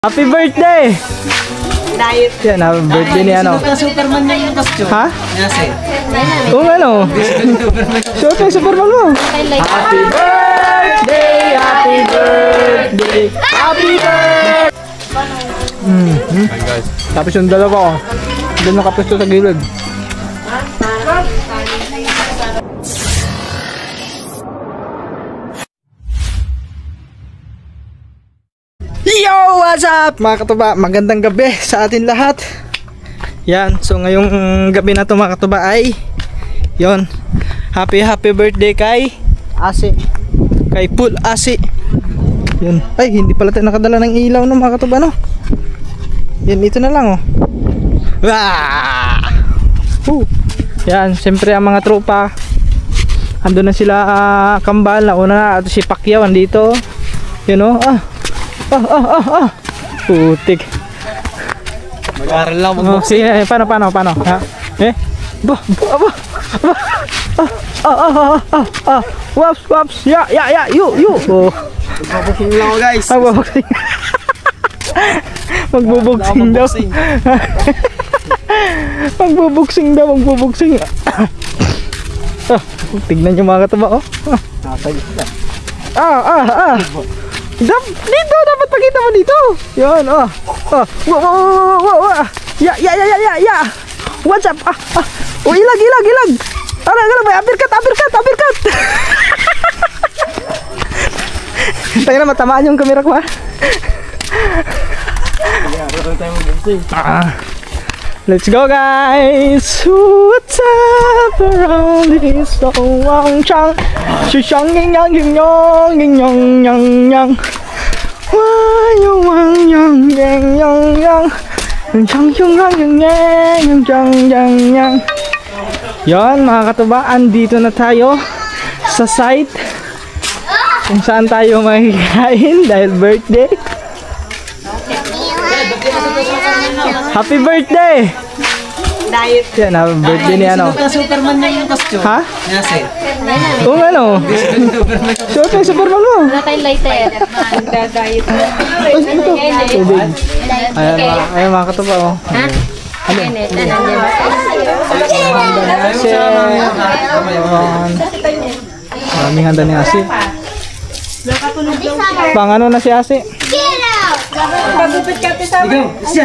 Happy birthday! Diet. Yan, happy birthday ni ano. Superman na yung costume. Ha? Nasa. Oo nga no. Suot na yung Superman mo. Happy birthday! Happy birthday! Happy birthday! Tapos yung dalawa ko. Doon nakapusto sa gilid. Yo! What's up mga katuba? Magandang gabi sa atin lahat. Yan, so ngayong gabi na to mga katuba ay yon, happy birthday kay Asi, kay Pool Asi. Yun, ay hindi pala tayo nakadala ng ilaw no mga katuba no. Yan, ito na lang oh. Yan, siyempre ang mga tropa andun na sila, Kambal na una at si Pacquiao andito. Yun oh, putik. Mag-aaral lang Oh, sige, paano? Ha? Waps. Ya, you. Oh. Magbubuksing lang ako guys. Magbubuksing daw. Magbubuksing. Tignan niyo mga katuba oh. Dito dapat pakita mo dito. Yan oh. Ya. What's up? Oh, ilag. May uppercut. Tayo na matamaan yung camera ko ha. Let's go guys. What's up around this song chang. Shang yang. Yon mga katubaan, dito na tayo sa site kung saan tayo makikain dahil birthday. Happy birthday! Diet. Yan, happy birthday ni ano. Superman na yung costume. Ha? Nasa. Oo nga no. Suot na yung Superman mo. Wala tayong lighter. Nagda-diet. Ayan mga katuba oh. Ha? Init. Kasi maraming handa ni Asi. Pang ano na si Asi?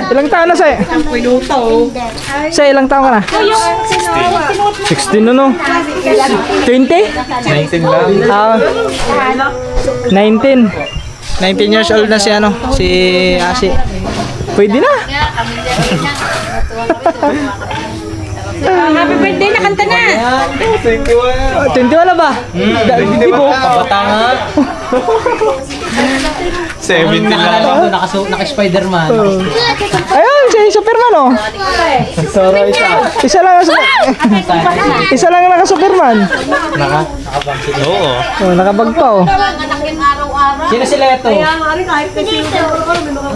Ilang taon na siya? Ilang taon ka na? 16 na no? 20? 19 lang. 19 years old na si ano? Si Asi. Pwede na? Happy birthday, nakanta na! 21 na ba? Hindi po. Bata nga. 17 lang. Naka-Spiderman. Ayun, si Superman oh. Isa lang naka-Superman. Oo. Oh, nakabag pa oh. Sino sila ito?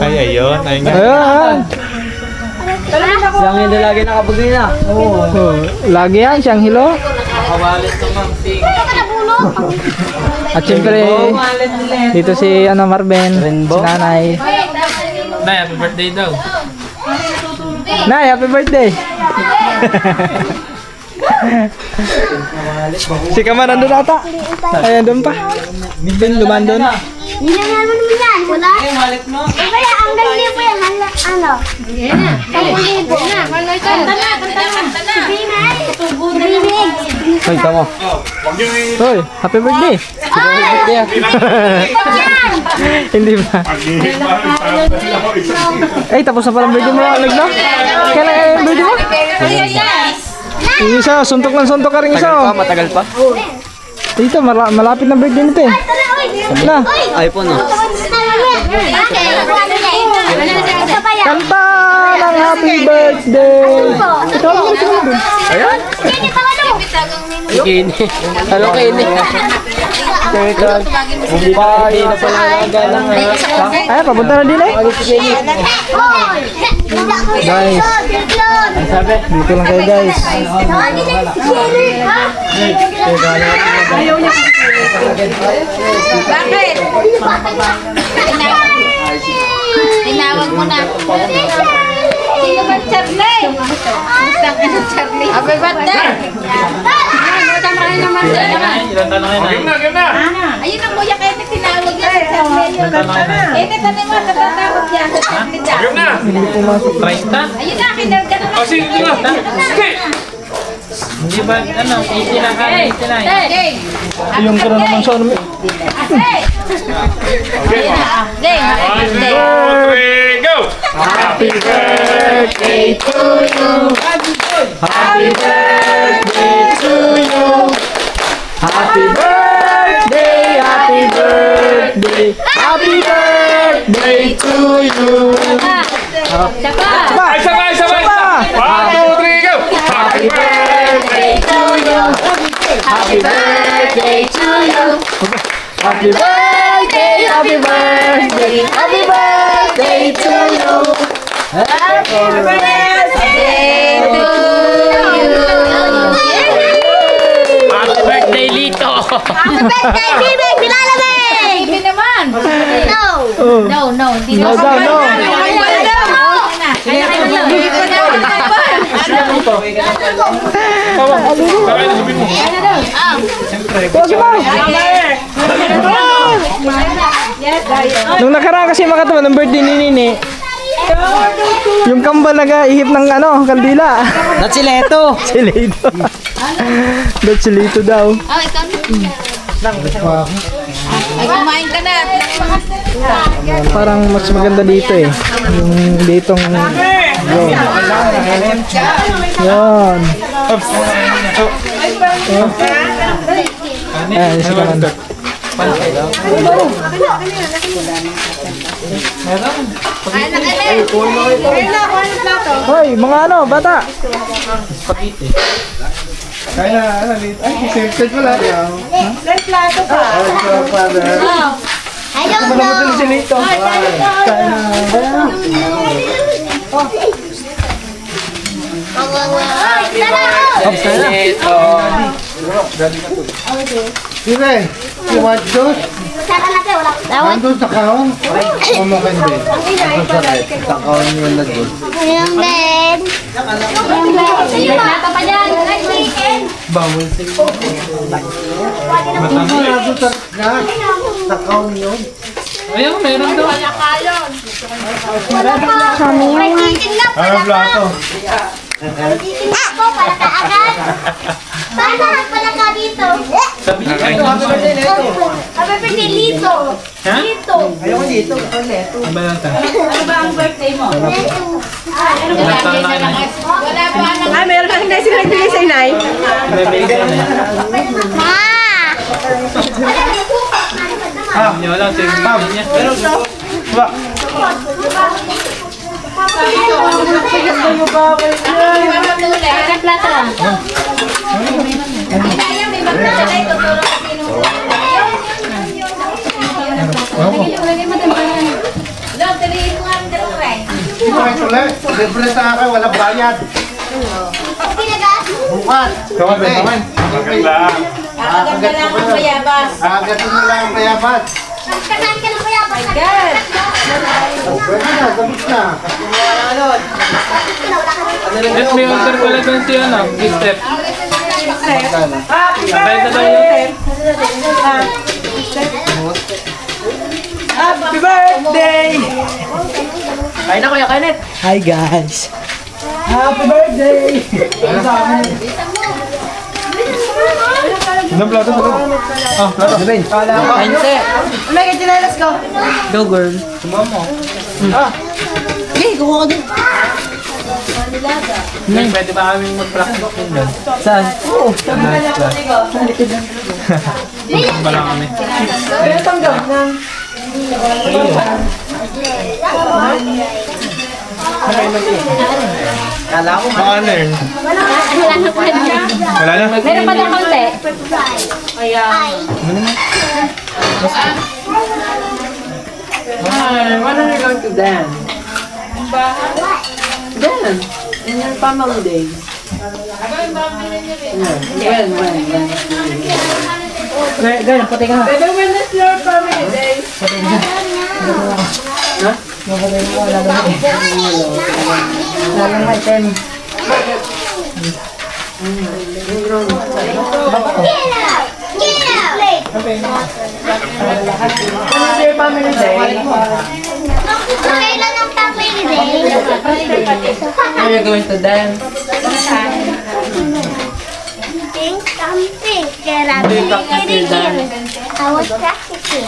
Ay, ayun. Ayun. Siyang hindi lagi nakabagay na. Oo. Oh, lagi yan, siyang hilo. Nakawalit ng mamping. At siyempre, dito si ano, Marben, si Nanay. Nay, happy birthday daw. Nay, happy birthday! Si Kama nandun ata. Ayan doon pa. Duman doon. Nilangan mo naman yan, wala? Ay, wallet mo. Kaya ang galing po yan, ano? Kanta na. Hoy, tama. Hoy, happy birthday! Hindi ba? Ay, tapos na palang birthday mo, Alag na? Kailan yung birthday mo? Yung isa, suntok ka rin isa. Matagal pa? Dito, malapit na birthday nito eh. Na, iPhone oh. kanta ng happy birthday! Ito lang ito lang. Ayan. Kini. Hello, Kini. Bumbay na pala galang ha. Ay, papunta na din eh. Guys, Sabi? dito lang kayo guys. Bakit? Tinawag mo na. Sino ba Charlie? Isang ano Charlie? Happy birthday! Tama kayo naman. Game na. Ayun ang kuya kayo na tinawag niya sa Charlie. Kenneth, ano mo? Natatawag niya sa Charlie dyan. Game na. Ayun na, kinarga na lang. Sige na. Sige. Hindi ba, ano, easy lang ka, easy lang. Yung ko na naman sa ano. One, two, three, go. Happy birthday to you. Happy birthday to you. Happy birthday, happy birthday, happy birthday to you. Sapa! Sabay. One, two, three, go. Happy birthday to you. Happy birthday to you. Happy birthday, happy birthday, happy birthday to you. Happy birthday to you. Happy birthday, Lito! Happy birthday, Bibig! Bilalamig! Baby naman. No! No. Hindi No, na. no. Sabay na sabihin mo. Nung nakaraan kasi mga katawa ng birthday ni Nini, yung kambal nag-ihip ng ano, kandila. That's si Leto. Si Lito. That's si Lito daw. Oh, ikaw na. Ay, kumain ka na. Parang mas maganda dito eh. Yung ditong yun. Yan. Ayan, isa ka man. Hoy, mga ano, bata. Kaya ano dito? Ay, safety pala. I don't know! Si Lito. Sige, you want juice? Saka na kayo, wala. Nandun sa kahon? Mamakan din. Nandun sa kahon. Sa kahon yun na doon. Yung bed. Yung bed. Yung bata pa dyan. Next weekend. Nandun sa kahon yun. Ayun, meron doon. May titin na pala ka. May titin na po pala ka agad. Sana pala ka dito. Sabi niya, Happy birthday, Lito. Lito. ano ba lang ta? Ano ba ang birthday mo? Ilang taon na yun? Wala pa anak. Ay, meron ka hindi sila nagbigay sa inay. Bibigay ka na. Ma! Hindi, wala. Sige, niya. Pero, Ang plato lang. Hindi tayo, may magdalagay. Tutulong sa tinutulong. Lord, talihin mo nga ang dalawa eh. Bakit ulit? Libre sa akin, walang bayad. Pinagas? Bukas. Maganda. Kakaganda lang ang mayabas. Agatin mo lang ang bayabas. Kasahan ka ng kuya. God! Pwede na, gabit na. Yes, may order pala doon si ano, Step. Sabay na daw yun. Happy birthday! Kain na kuya, Kenneth. Hi guys! Happy birthday! Anong plato sa loob? Ah, plato. Kain Kainse. May katilalas ko. Go, girl. Okay, kuha ka din. Nay, pwede ba kami mag-practice yun doon? Saan? Oo. Ba lang kami? Meron tanggap ng... Kala ko Baka ano yun? Wala na? Meron pa daw konti. Hi, when are you going to dance? Dance. In your family days. Yeah. When? Ganyan, pati ka. Baby, when is your family days? Ha? Lalang may ten. Ano sa'yo family day? Kailan ang family day? Are you going to dance? Pink, something. Kailan? Do you practice your dance? I was practicing.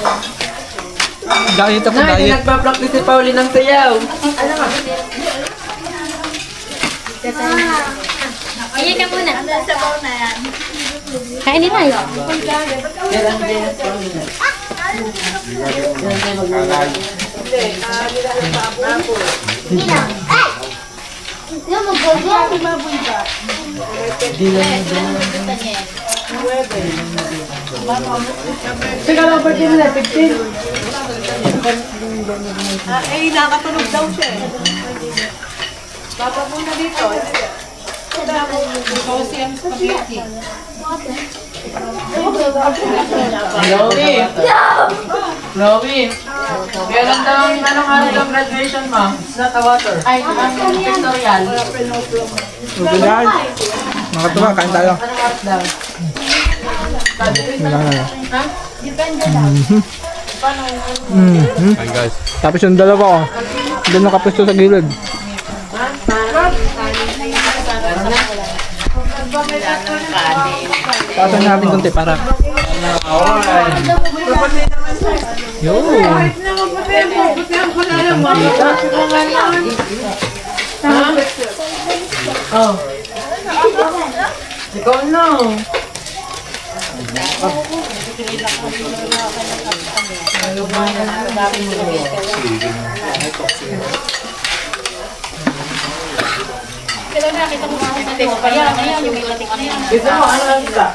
Diet ako, Nay, diet. nagpa-practice si Pauline ng sayaw. Ayan ka muna. Kain nila eh. Kailan dance, Pauline? Ginaw. Ay! Yung magbago. Teka lang, birthday mo na, 15. nakatulog daw siya eh. Papa muna dito. Kasi ang spaghetti. Chloe! Chloe! Kailan daw ang anong graduation mo? It's not a water. Ay, ang pictorial. Okay guys. Mga katuba, kain tayo. Anong art daw? Wala na. Ha? Kain guys. Tapos yung dalawa ko. Doon nakapusto sa gilid. Tasan natin kunti para. Yun. Oh. Ikaw na. Gusto mo, ano lang sila?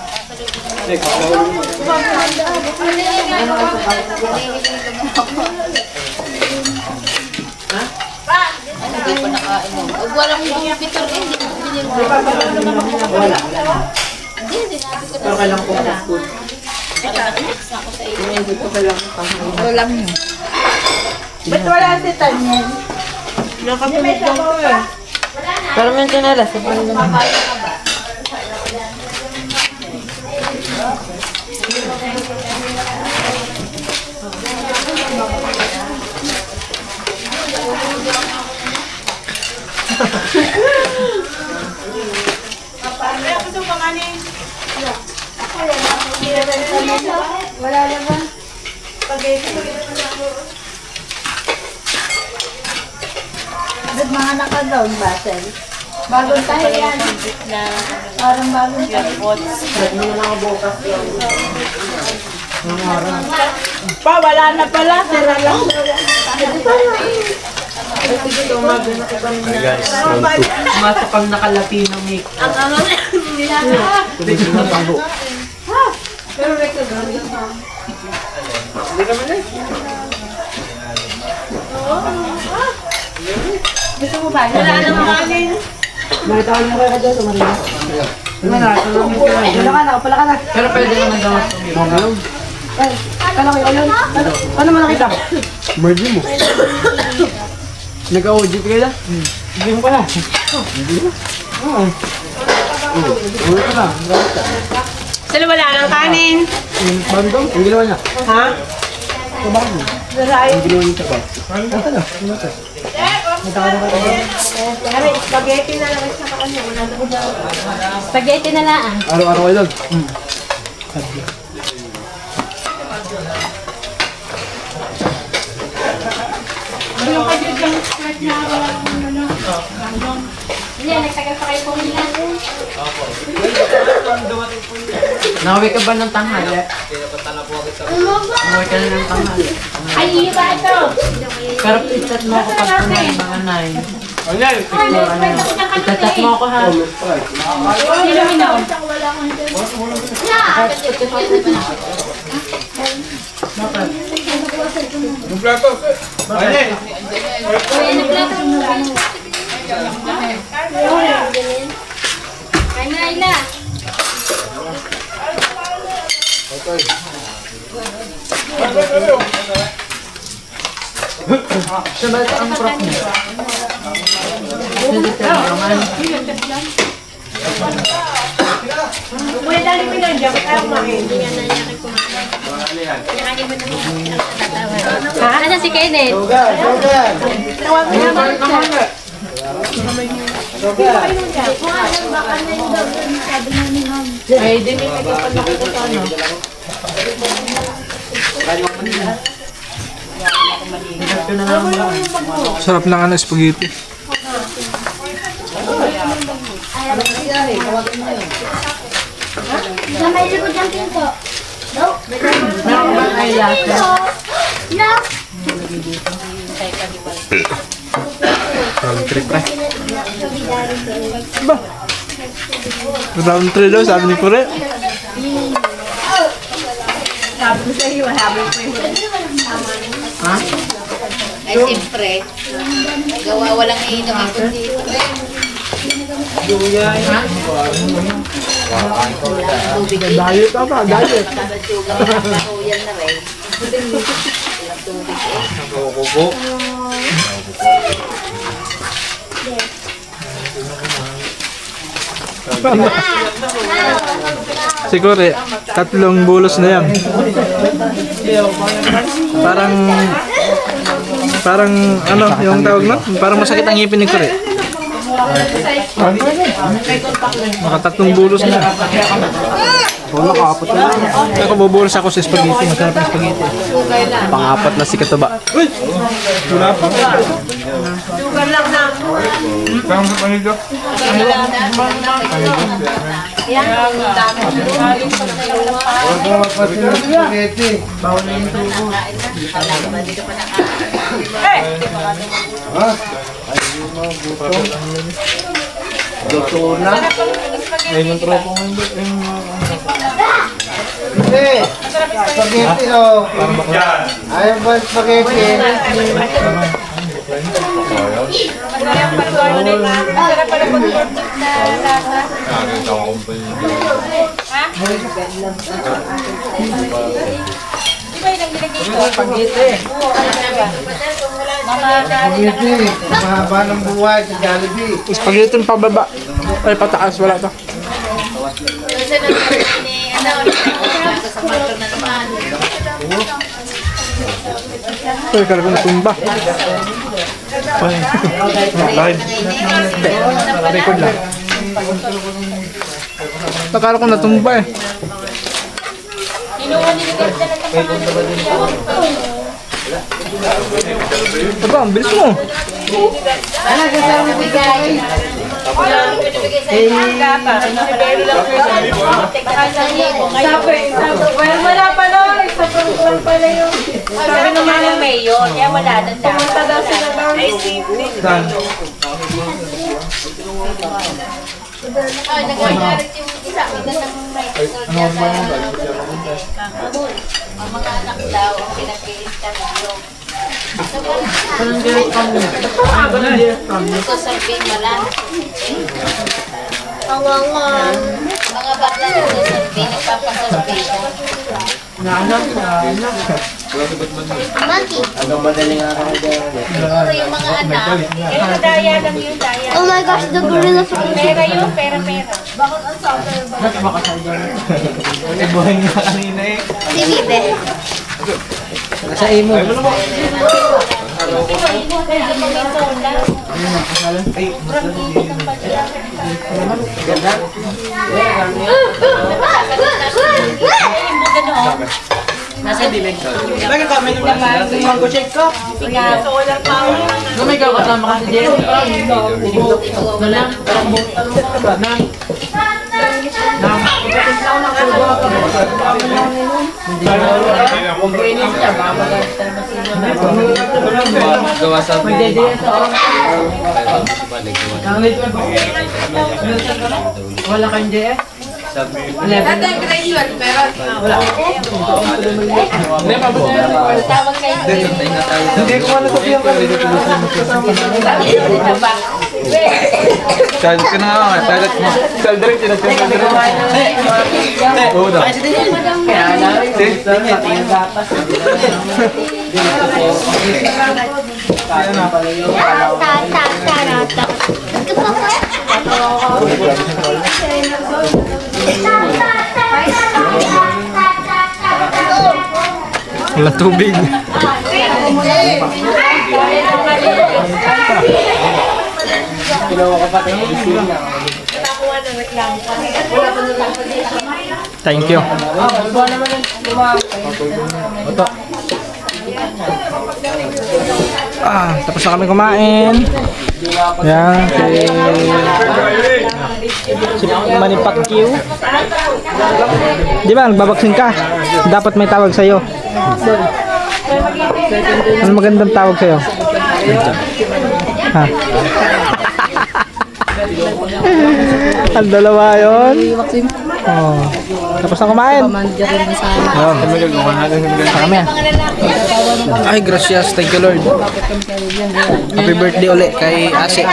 Pero kailangan ko sa school. Hindi ko kailangan pa. Ba't wala si Tanyan? Nakatulog daw ko eh. Pero may chinelas. Wala naman. Ba't mga naka-gown ba, Sel? Bagong tayo yan. Parang bagong tayo. Pa, wala na pala. Sira lang. Masa pang nakalapi ng make. Pero nagkagawa. Gusto mo ba? Wala namang kanin. Nakita ko niya kayo dito, Marina. Wala ka na, pala ka na. Pero pwede naman daw. Kala ko yun. Ano mo nakita? Merge mo. Nag-OG ka kaya? Hindi mo pala. Hindi mo? Oo. Uwi ka na. Sila wala nang kanin. Bandong? Ang ginawa niya? Ha? Kabado. Ang ginawa niya sa bag. Asa na? Ano ito? Kami, spaghetti na lang sa kanya. Spaghetti na lang. Araw-araw kayo doon. Hindi, nagtagal pa kayo kung ilan. Nakaway ka ba ng tanghali? Nakaway ka na ng tanghali. Ay, iba ito. Pero itat mo ako pag kumain mga 9. Ayan! Itatat mo ako ha. Sino minaw? Yung plato! Ayan! Kuya, naglato mo. Kain na, Ayla. Sabay ang prop niya. May dali mo lang dyan. Kaya kumain. Asan si Kenneth? Ay, di may nagpapalaki ko sa ano. Sarap ng ano, spaghetti. May likod ng pinto. Meron ba ay latte? No. Round trip na. Ba? Round 3 daw, sabi ni Kure. Sabi ko sa iyo, habol ko yun. Ay, siyempre. Gawa walang iinom-inom dito. Tubig dito. Diet ka ba? Diet. Yan na rin. Tubig Siguro 3 bulos na yan. Parang ano yung tawag na? Parang masakit ang ngipin ni Kure. Maka 3 bulos na. Wala ka, apat na lang. Ako bubulos ako sa spaghetti. Masarap ang spaghetti. Pang-apat na si Katuba. Uy! Wala pa. Sugar lang na. Kaya mo sa panigo? Yan, ang dami. Huwag mo magpasin ng spaghetti. Bawal na yung tubo. Ha? Ay, yung mga buto. Luto na. Ayun yung tropo ko hindi. Hindi. Spaghetti o. Ayaw ba spaghetti? Masarap pala pag na lasa. Di ba yung nilagay ko? Spaghetti. Spaghetti. Mahaba ng buhay sa Jollibee. Spaghetti yung pababa. Ay, pataas. Wala to. Ay, karagong natumba. Ay, live. Hindi, record lang. Nakala ko natumba eh. Aba, ang bilis mo. Wala pa nun. Sa pangkulang pala yung... Sabi naman ng mayor, kaya wala doon dapat. Pumunta daw sila ng... Saan? Nagagalit yung isa, ina ng Michael niya sa mga anak daw ang pinag-i-interview. Anong direct from you? Anong direct from you? Ito sabihin mo lang. Awangan. Mga bata na ito sabihin, nagpapasabihin. Naanak. Monkey. Hanggang madaling araw daw. Siguro yung mga anak, Daya lang yun, daya. Oh my gosh, the gorilla from Pera yun, pera. Buhay nga kanina eh. Si Bibe. Nasa imo. Nasa bibig. Lagi kami nung mango shake ko. May kasama ka si Jerry. Na lang. Gawa sa Wala kang JS? Dati grade 12, pero wala. Hindi, mabuti na. Tawag kayo. Hindi ko ano sabihan ka. Salit ka na nga, salit mo. Salit direct, sinasyon ka direct. Oo daw. Wala tubig. Thank you. Tapos na kami kumain. Yan, si Manny Pacquiao. Di ba, nagbabaksin ka? Dapat may tawag sa'yo. Ano magandang tawag sa'yo? Ha? Ang dalawa yun? Oh. Tapos na kumain? Kami. Ay, gracias. Thank you, Lord. Happy birthday ulit kay Ase.